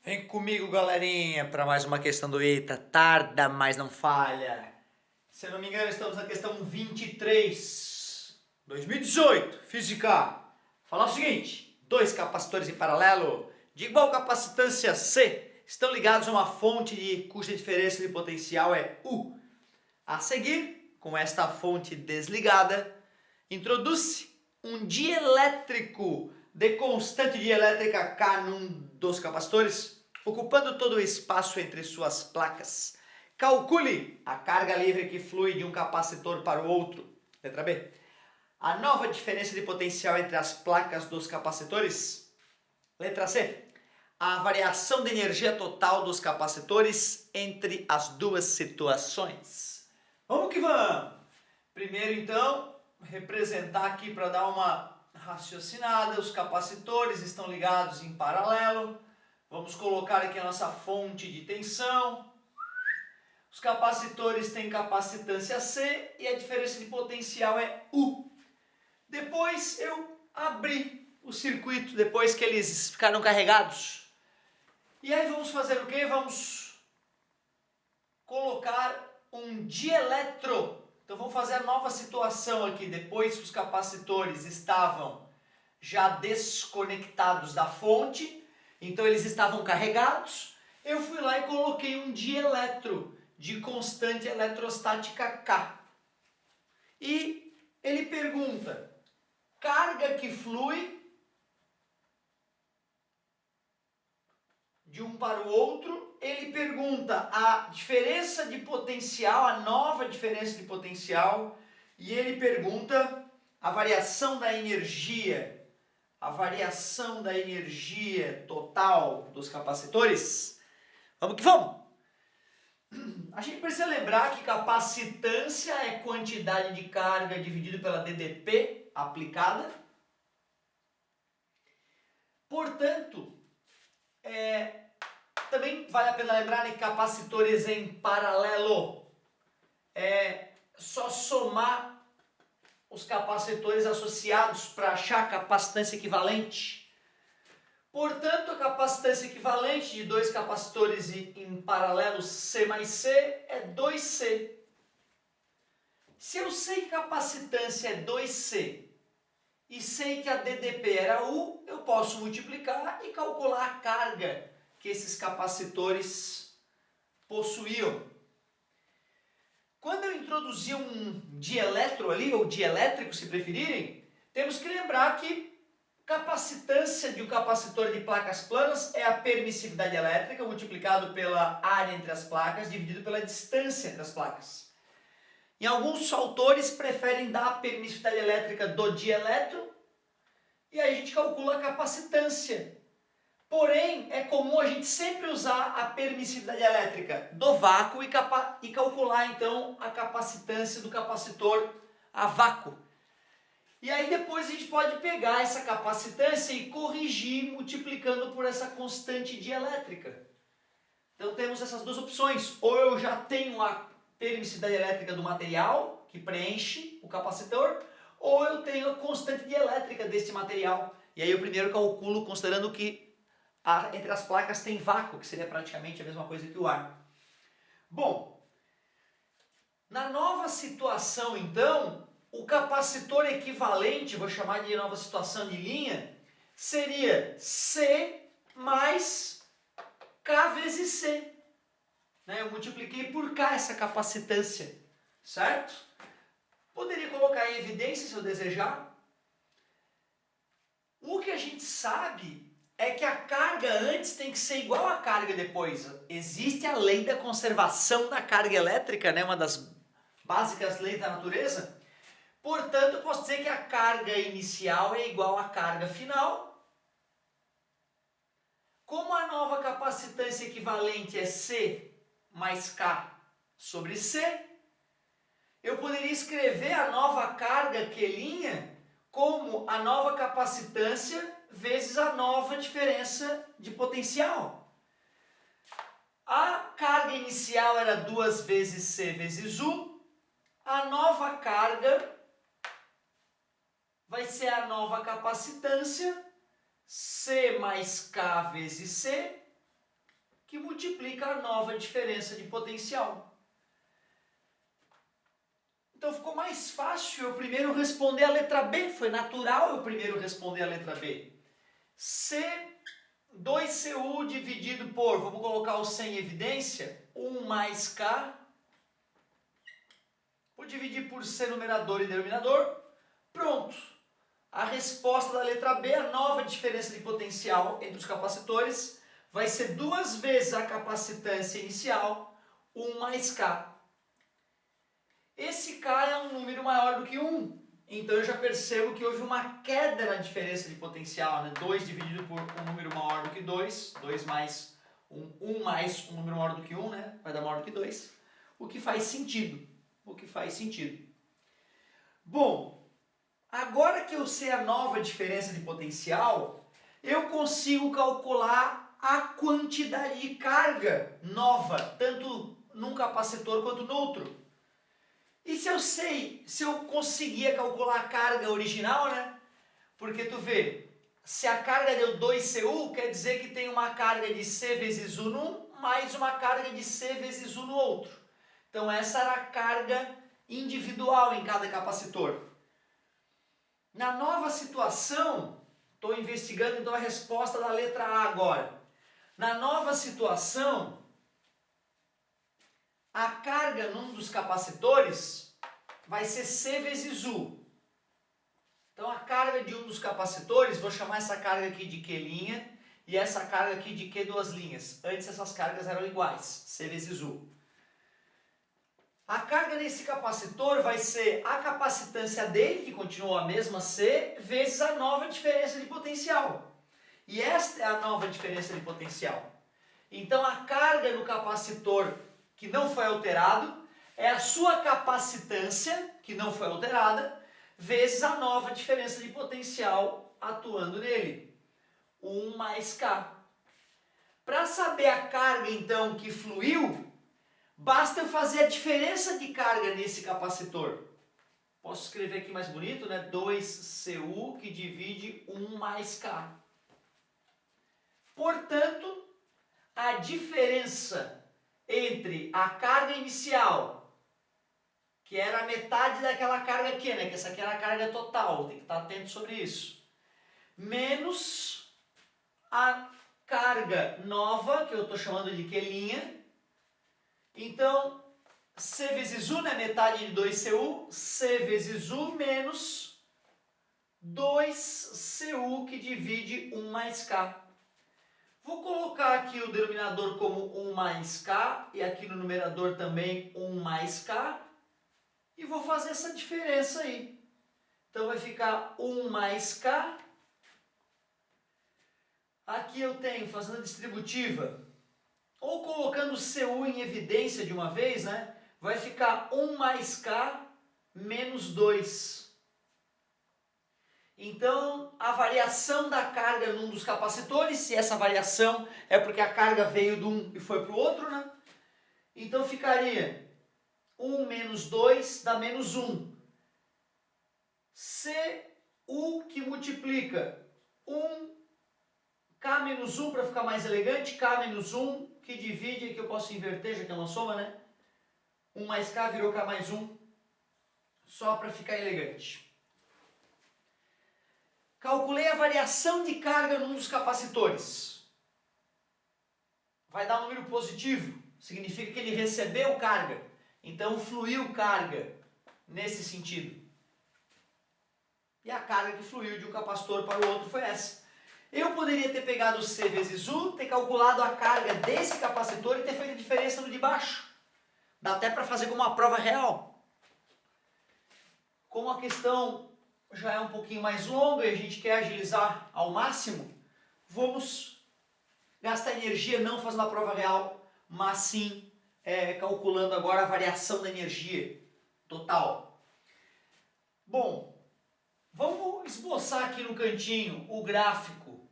Vem comigo, galerinha, para mais uma questão do EITA. Tarda, mas não falha. Se eu não me engano, estamos na questão 23, 2018, física. Fala o seguinte: dois capacitores em paralelo de igual capacitância C estão ligados a uma fonte cuja diferença de potencial é U. A seguir, com esta fonte desligada, introduz-se um dielétrico de constante dielétrica K num dos capacitores, ocupando todo o espaço entre suas placas. Calcule a carga livre que flui de um capacitor para o outro. Letra B. A nova diferença de potencial entre as placas dos capacitores. Letra C. A variação de energia total dos capacitores entre as duas situações. Vamos que vamos! Primeiro, então, representar aqui para dar uma raciocinada. Os capacitores estão ligados em paralelo. Vamos colocar aqui a nossa fonte de tensão. Os capacitores têm capacitância C e a diferença de potencial é U. Depois eu abri o circuito, depois que eles ficaram carregados. E aí vamos fazer o quê? Vamos colocar um dieletro. Então vamos fazer a nova situação aqui, depois que os capacitores estavam já desconectados da fonte, então eles estavam carregados, eu fui lá e coloquei um dieletro de constante eletrostática K. E ele pergunta, carga que flui de um para o outro, ele pergunta a diferença de potencial, a nova diferença de potencial, e ele pergunta a variação da energia total dos capacitores. Vamos que vamos! A gente precisa lembrar que capacitância é quantidade de carga dividido pela DDP aplicada. Portanto, também vale a pena lembrar que capacitores em paralelo é só somar os capacitores associados para achar a capacitância equivalente. Portanto, a capacitância equivalente de dois capacitores em paralelo C mais C é 2C. Se eu sei que a capacitância é 2C e sei que a DDP era U, eu posso multiplicar e calcular a carga que esses capacitores possuíam. Quando eu introduzi um dieletro ali, ou dielétrico se preferirem, temos que lembrar que capacitância de um capacitor de placas planas é a permissividade elétrica multiplicado pela área entre as placas dividido pela distância entre as placas. E alguns autores preferem dar a permissividade elétrica do dieletro e aí a gente calcula a capacitância. Porém, é comum a gente sempre usar a permissividade elétrica do vácuo e calcular então a capacitância do capacitor a vácuo. E aí depois a gente pode pegar essa capacitância e corrigir multiplicando por essa constante dielétrica. Então temos essas duas opções. Ou eu já tenho a permissividade elétrica do material que preenche o capacitor, ou eu tenho a constante dielétrica desse material. E aí eu primeiro calculo considerando que entre as placas tem vácuo, que seria praticamente a mesma coisa que o ar. Bom, na nova situação então, o capacitor equivalente, vou chamar de nova situação de linha, seria C mais K vezes C. Eu multipliquei por K essa capacitância, certo? Poderia colocar em evidência se eu desejar. O que a gente sabe é que a carga antes tem que ser igual à carga depois. Existe a lei da conservação da carga elétrica, uma das básicas leis da natureza. Portanto, eu posso dizer que a carga inicial é igual à carga final. Como a nova capacitância equivalente é C mais K sobre C, eu poderia escrever a nova carga Q' como a nova capacitância vezes a nova diferença de potencial. A carga inicial era 2 vezes C vezes U. A nova carga vai ser a nova capacitância, C mais K vezes C, que multiplica a nova diferença de potencial. Então ficou mais fácil eu primeiro responder a letra B, foi natural eu primeiro responder a letra B. C2Cu dividido por, vamos colocar o C em evidência, 1 mais K, vou dividir por C numerador e denominador, pronto. A resposta da letra B, a nova diferença de potencial entre os capacitores, vai ser 2 vezes a capacitância inicial, 1 mais K. Esse K é um número maior do que 1, então eu já percebo que houve uma queda na diferença de potencial, né? 2 dividido por um número maior do que 2, 2 mais 1 mais um número maior do que 1, né? Vai dar maior do que 2, o que faz sentido, Bom, agora que eu sei a nova diferença de potencial, eu consigo calcular a quantidade de carga nova, tanto num capacitor quanto no outro. E se eu conseguia calcular a carga original, né? Porque tu vê, se a carga deu 2Cu, quer dizer que tem uma carga de C vezes U num, mais uma carga de C vezes U no outro. Então essa era a carga individual em cada capacitor. Na nova situação, estou investigando então a resposta da letra A agora. Na nova situação, a carga num dos capacitores vai ser C vezes U. Então a carga de um dos capacitores, vou chamar essa carga aqui de Q' e essa carga aqui de Q duas linhas. Antes essas cargas eram iguais, C vezes U. A carga nesse capacitor vai ser a capacitância dele, que continua a mesma C, vezes a nova diferença de potencial. E esta é a nova diferença de potencial. Então a carga no capacitor que não foi alterado é a sua capacitância, que não foi alterada, vezes a nova diferença de potencial atuando nele. 1 mais K. Para saber a carga então que fluiu, basta eu fazer a diferença de carga nesse capacitor. Posso escrever aqui mais bonito, né? 2Cu que divide 1 mais K. Portanto, a diferença entre a carga inicial, que era a metade daquela carga aqui, né? Que essa aqui era a carga total, tem que estar atento sobre isso, menos a carga nova, que eu estou chamando de Q'. Então, C vezes U, né? Metade de 2Cu, C vezes U menos 2Cu que divide 1 mais K. Vou colocar aqui o denominador como 1 mais K e aqui no numerador também 1 mais K e vou fazer essa diferença aí. Então vai ficar 1 mais K. Aqui eu tenho, fazendo a distributiva, ou colocando Cu em evidência de uma vez, né? Vai ficar 1 mais K menos 2. Então, a variação da carga num dos capacitores, se essa variação é porque a carga veio de um e foi para o outro, né? Então ficaria 1 menos 2 dá menos 1. Cu que multiplica 1K menos 1 para ficar mais elegante, K menos 1 que divide, aqui eu posso inverter já que é uma soma, né? 1 mais K virou K mais 1, só para ficar elegante. Calculei a variação de carga num dos capacitores. Vai dar um número positivo, significa que ele recebeu carga. Então fluiu carga nesse sentido. E a carga que fluiu de um capacitor para o outro foi essa. Eu poderia ter pegado C vezes U, ter calculado a carga desse capacitor e ter feito a diferença no de baixo. Dá até para fazer como uma prova real. Como a questão já é um pouquinho mais longa e a gente quer agilizar ao máximo, vamos gastar energia não fazendo a prova real, mas sim calculando agora a variação da energia total. Bom, vamos esboçar aqui no cantinho o gráfico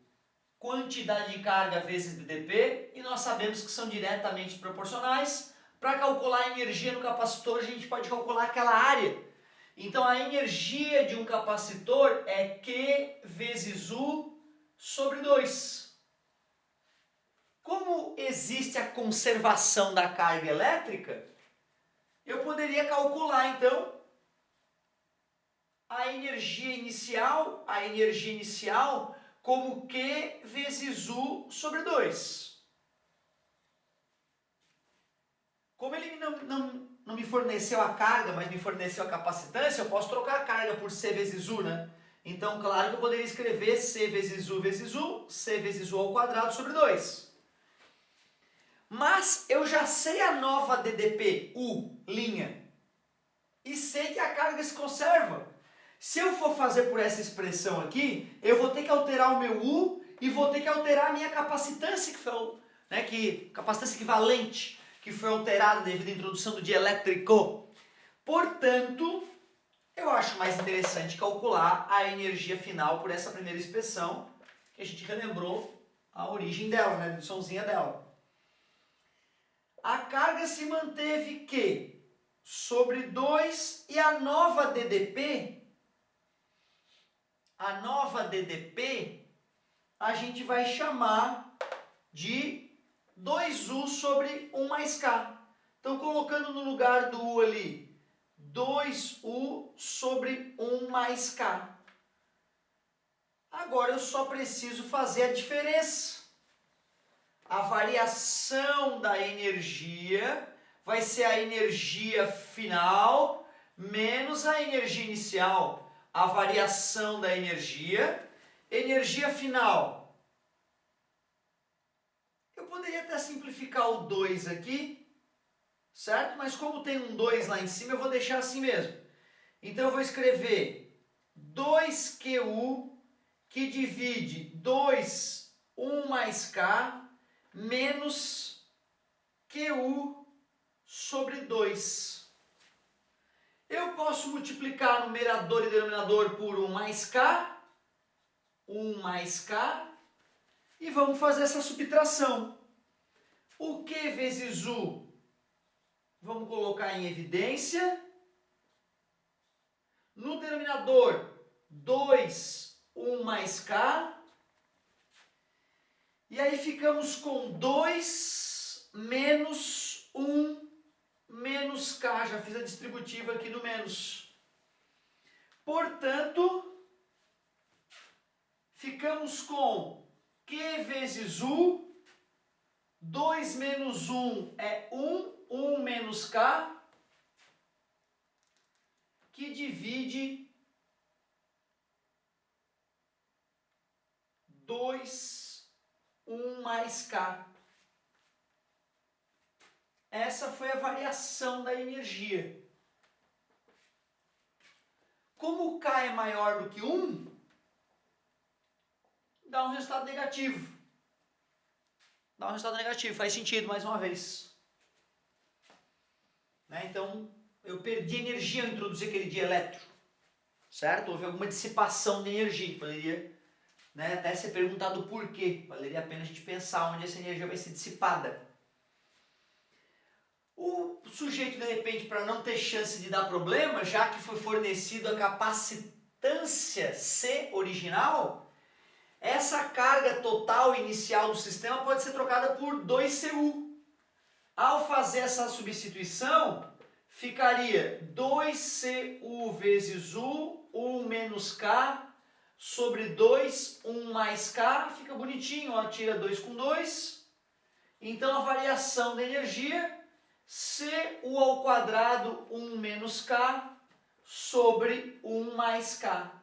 quantidade de carga vezes dp e nós sabemos que são diretamente proporcionais. Para calcular a energia no capacitor a gente pode calcular aquela área. Então a energia de um capacitor é Q vezes U sobre 2. Como existe a conservação da carga elétrica, eu poderia calcular então a energia inicial como Q vezes U sobre 2. Como ele não me forneceu a carga, mas me forneceu a capacitância, eu posso trocar a carga por C vezes U, né? Então, claro que eu poderia escrever C vezes U, C vezes U ao quadrado sobre 2. Mas eu já sei a nova DDP, U', e sei que a carga se conserva. Se eu for fazer por essa expressão aqui, eu vou ter que alterar o meu U e vou ter que alterar a minha capacitância, capacitância equivalente, que foi alterada devido à introdução do dielétrico. Portanto, eu acho mais interessante calcular a energia final por essa primeira expressão, que a gente relembrou a origem dela, né, a reduçãozinha dela. A carga se manteve Q sobre 2 e a nova DDP, a gente vai chamar de 2U sobre 1 mais K. Então, colocando no lugar do U ali, 2U sobre 1 mais K. Agora eu só preciso fazer a diferença. A variação da energia vai ser a energia final menos a energia inicial. A variação da energia final. Eu poderia até simplificar o 2 aqui, certo? Mas como tem um 2 lá em cima, eu vou deixar assim mesmo. Então eu vou escrever 2QU, que divide 2, 1 mais K, menos QU sobre 2. Eu posso multiplicar numerador e denominador por 1 mais K, e vamos fazer essa subtração. O Q vezes U, vamos colocar em evidência. No denominador, 2, 1 mais K. E aí ficamos com 2 menos 1 menos K. Já fiz a distributiva aqui no menos. Portanto, ficamos com Q vezes U. 2 menos 1 é 1, 1 menos K, que divide 2, 1 mais K. Essa foi a variação da energia. Como o K é maior do que 1, dá um resultado negativo. Faz sentido mais uma vez. Né? Então, eu perdi energia ao introduzir aquele dielétron. Certo? Houve alguma dissipação de energia. Poderia, né, até ser perguntado por quê. Valeria a pena a gente pensar onde essa energia vai ser dissipada. O sujeito, de repente, para não ter chance de dar problema, já que foi fornecido a capacitância C original, essa carga total inicial do sistema pode ser trocada por 2CU. Ao fazer essa substituição, ficaria 2CU vezes U, 1 menos K, sobre 2, 1 mais K. Fica bonitinho, ó, tira 2 com 2. Então, a variação da energia, CU ao quadrado, 1 menos K, sobre 1 mais K.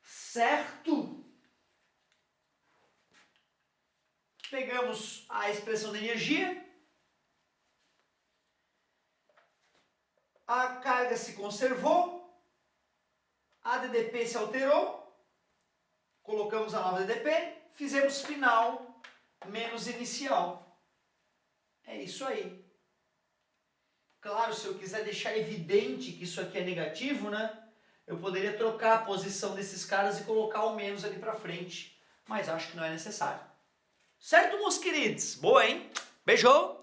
Certo? Pegamos a expressão da energia. A carga se conservou. A DDP se alterou. Colocamos a nova DDP. Fizemos final menos inicial. É isso aí. Claro, se eu quiser deixar evidente que isso aqui é negativo, né? Eu poderia trocar a posição desses caras e colocar o menos ali pra frente. Mas acho que não é necessário. Certo, meus queridos? Boa, hein? Beijou!